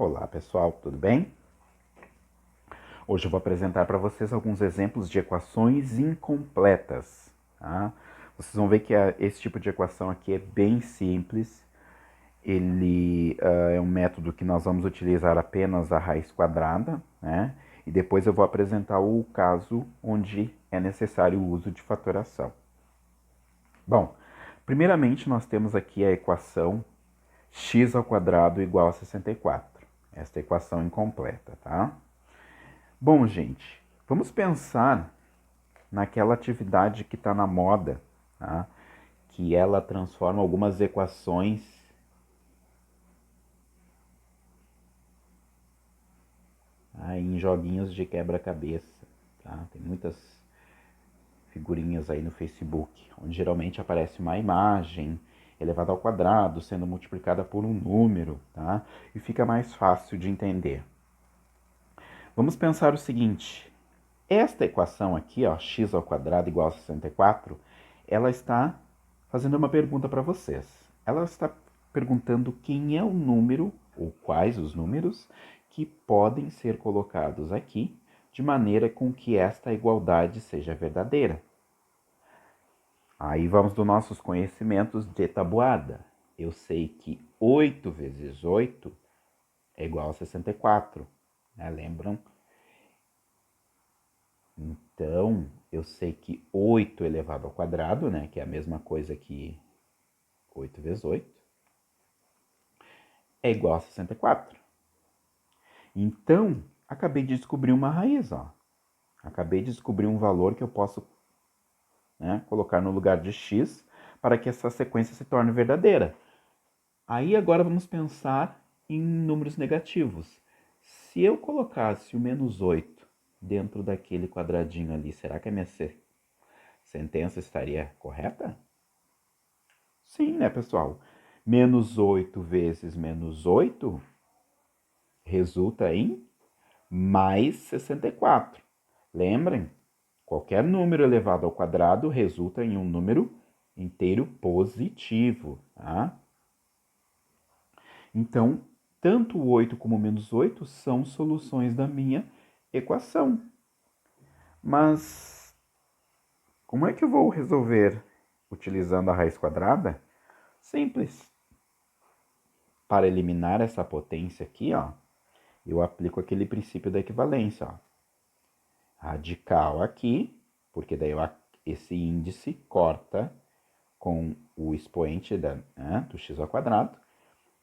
Olá pessoal, tudo bem? Hoje eu vou apresentar para vocês alguns exemplos de equações incompletas. Tá? Vocês vão ver que esse tipo de equação aqui é bem simples. Ele é um método que nós vamos utilizar apenas a raiz quadrada, né? E depois eu vou apresentar o caso onde é necessário o uso de fatoração. Bom, primeiramente nós temos aqui a equação x ao quadrado igual a 64. Esta equação incompleta, tá? Bom, gente, vamos pensar naquela atividade que está na moda, tá? Que ela transforma algumas equações em joguinhos de quebra-cabeça, tá? Tem muitas figurinhas aí no Facebook, onde geralmente aparece uma imagem elevada ao quadrado sendo multiplicada por um número, tá? E fica mais fácil de entender. Vamos pensar o seguinte: esta equação aqui, ó, x ao quadrado igual a 64, ela está fazendo uma pergunta para vocês. Ela está perguntando quem é o número, ou quais os números, que podem ser colocados aqui, de maneira com que esta igualdade seja verdadeira. Aí vamos dos nossos conhecimentos de tabuada. Eu sei que 8 vezes 8 é igual a 64, né? Lembram? Então, eu sei que 8 elevado ao quadrado, né, que é a mesma coisa que 8 vezes 8, é igual a 64. Então, acabei de descobrir uma raiz, ó. Acabei de descobrir um valor que eu posso, né, colocar no lugar de x para que essa sequência se torne verdadeira. Aí agora vamos pensar em números negativos. Se eu colocasse o menos 8 dentro daquele quadradinho ali, será que a minha sentença estaria correta? Sim, né, pessoal? Menos 8 vezes menos 8 resulta em mais 64. Lembrem, qualquer número elevado ao quadrado resulta em um número inteiro positivo, tá? Então, tanto o 8 como o menos 8 são soluções da minha equação. Mas como é que eu vou resolver utilizando a raiz quadrada? Simples. Para eliminar essa potência aqui, ó, eu aplico aquele princípio da equivalência, ó. Radical aqui, porque daí esse índice corta com o expoente do x ao quadrado,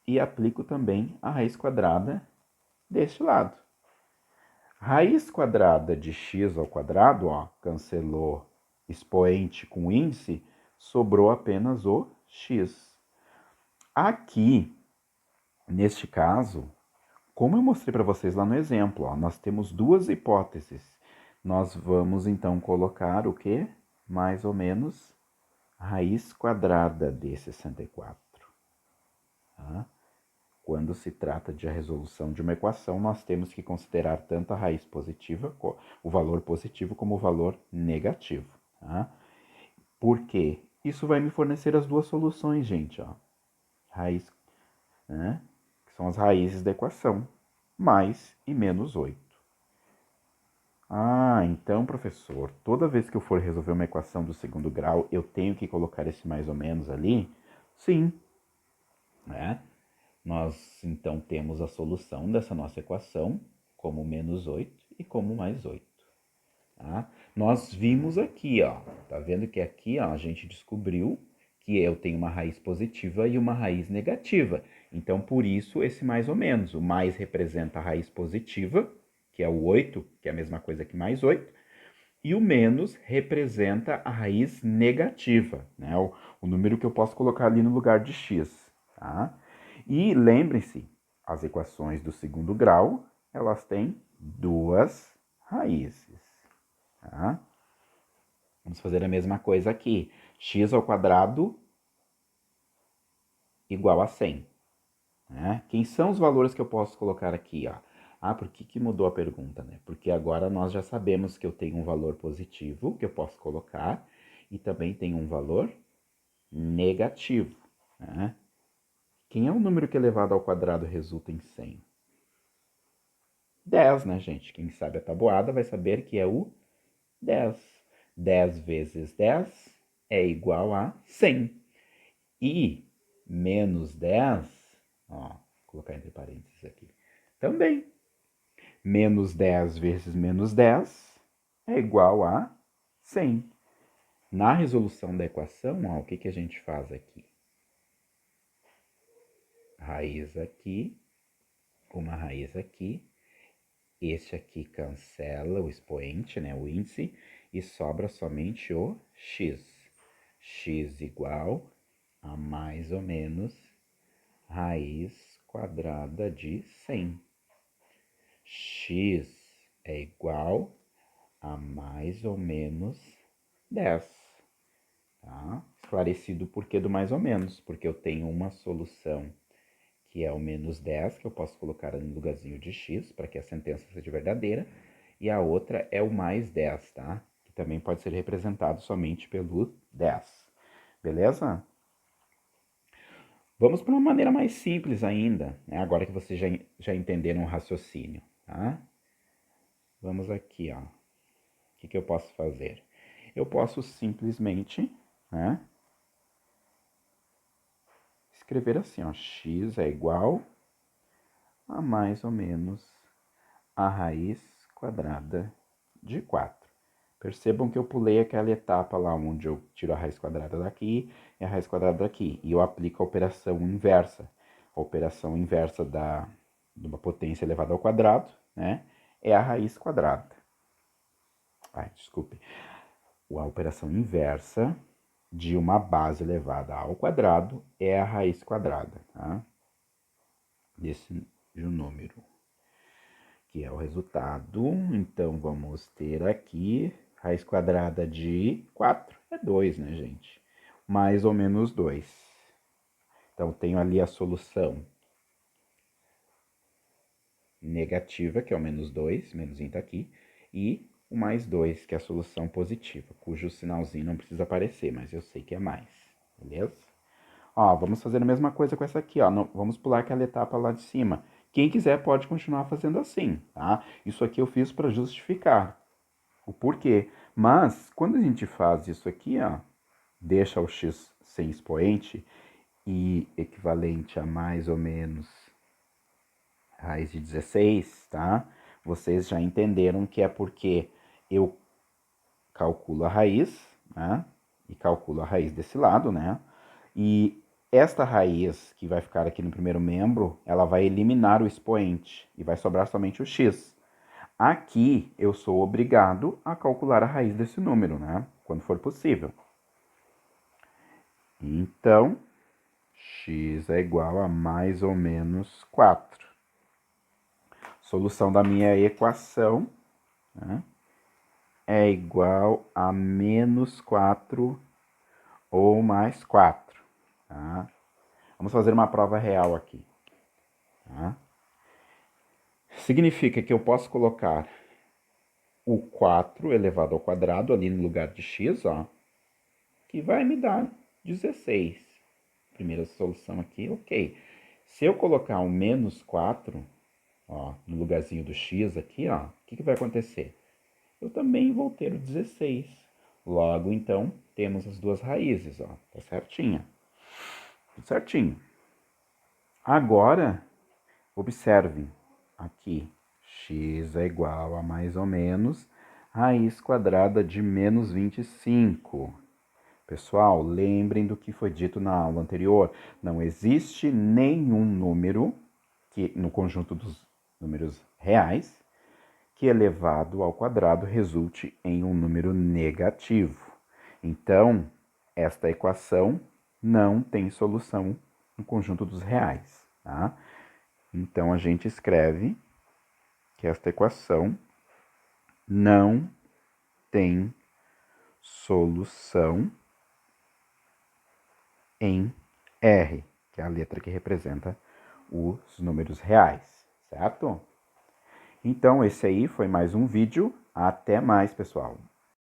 e aplico também a raiz quadrada deste lado. Raiz quadrada de x ao quadrado, ó, cancelou expoente com índice, sobrou apenas o x. Aqui, neste caso, como eu mostrei para vocês lá no exemplo, ó, nós temos duas hipóteses. Nós vamos então colocar o quê? Mais ou menos raiz quadrada de 64. Tá? Quando se trata de a resolução de uma equação, nós temos que considerar tanto a raiz positiva, o valor positivo, como o valor negativo. Tá? Por quê? Isso vai me fornecer as duas soluções, gente. Ó. Raiz, né? Que são as raízes da equação, mais e menos 8. Ah, então, professor, toda vez que eu for resolver uma equação do segundo grau, eu tenho que colocar esse mais ou menos ali? Sim, né? Nós, então, temos a solução dessa nossa equação como menos 8 e como mais 8. Tá? Nós vimos aqui, ó, tá vendo que aqui, ó, a gente descobriu que eu tenho uma raiz positiva e uma raiz negativa. Então, por isso, esse mais ou menos. O mais representa a raiz positiva, que é o 8, que é a mesma coisa que mais 8, e o menos representa a raiz negativa, né? O número que eu posso colocar ali no lugar de x, tá? E lembrem-se, as equações do segundo grau, elas têm duas raízes, tá? Vamos fazer a mesma coisa aqui. X ao quadrado igual a 100. Né? Quem são os valores que eu posso colocar aqui? Ó? Ah, por que mudou a pergunta? Né? Porque agora nós já sabemos que eu tenho um valor positivo que eu posso colocar e também tenho um valor negativo. Né? Quem é o número que elevado ao quadrado resulta em 100? 10, né, gente? Quem sabe a tabuada vai saber que é o 10. 10 vezes 10 é igual a 100. E menos 10, ó, vou colocar entre parênteses aqui, também. Menos 10 vezes menos 10 é igual a 100. Na resolução da equação, ó, o que a gente faz aqui? Raiz aqui, uma raiz aqui. Este aqui cancela o expoente, né, o índice, e sobra somente o x. X igual a mais ou menos raiz quadrada de 100. X é igual a mais ou menos 10. Tá? Esclarecido o porquê do mais ou menos, porque eu tenho uma solução que é o menos 10, que eu posso colocar no lugarzinho de x, para que a sentença seja verdadeira, e a outra é o mais 10, tá? Que também pode ser representado somente pelo 10. Beleza? Vamos para uma maneira mais simples ainda, né? Agora que vocês já entenderam o raciocínio, tá? Vamos aqui, ó. O que eu posso fazer? Eu posso simplesmente, né, escrever assim, ó, x é igual a mais ou menos a raiz quadrada de 4. Percebam que eu pulei aquela etapa lá onde eu tiro a raiz quadrada daqui e a raiz quadrada daqui. E eu aplico a operação inversa. A operação inversa de uma potência elevada ao quadrado, né, é a raiz quadrada. Desculpe. A operação inversa de uma base elevada ao quadrado é a raiz quadrada, tá? Desse número, que é o resultado. Então, vamos ter aqui raiz quadrada de 4 é 2, né, gente? Mais ou menos 2. Então, tenho ali a solução negativa, que é o menos 2, menos está aqui, e o mais 2, que é a solução positiva, cujo sinalzinho não precisa aparecer, mas eu sei que é mais, beleza? Ó, vamos fazer a mesma coisa com essa aqui, ó. Não, vamos pular aquela etapa lá de cima. Quem quiser pode continuar fazendo assim, tá? Isso aqui eu fiz para justificar o porquê. Mas, quando a gente faz isso aqui, ó, deixa o x sem expoente e equivalente a mais ou menos raiz de 16, tá? Vocês já entenderam que é porque eu calculo a raiz, né? E calculo a raiz desse lado, né? E esta raiz que vai ficar aqui no primeiro membro, ela vai eliminar o expoente e vai sobrar somente o x. Aqui eu sou obrigado a calcular a raiz desse número, né? Quando for possível. Então, x é igual a mais ou menos 4. Solução da minha equação, né, é igual a menos 4 ou mais 4. Tá? Vamos fazer uma prova real aqui. Tá? Significa que eu posso colocar o 4 elevado ao quadrado ali no lugar de x, ó, que vai me dar 16. Primeira solução aqui, ok. Se eu colocar o menos 4, ó, no lugarzinho do x aqui, ó, o que vai acontecer? Eu também vou ter o 16. Logo, então, temos as duas raízes, ó, tá certinha. Tudo certinho. Agora, observem aqui, x é igual a mais ou menos raiz quadrada de menos 25. Pessoal, lembrem do que foi dito na aula anterior. Não existe nenhum número que, no conjunto dos números reais, que elevado ao quadrado resulte em um número negativo. Então, esta equação não tem solução no conjunto dos reais, tá? Então, a gente escreve que esta equação não tem solução em R, que é a letra que representa os números reais, certo? Então, esse aí foi mais um vídeo. Até mais, pessoal!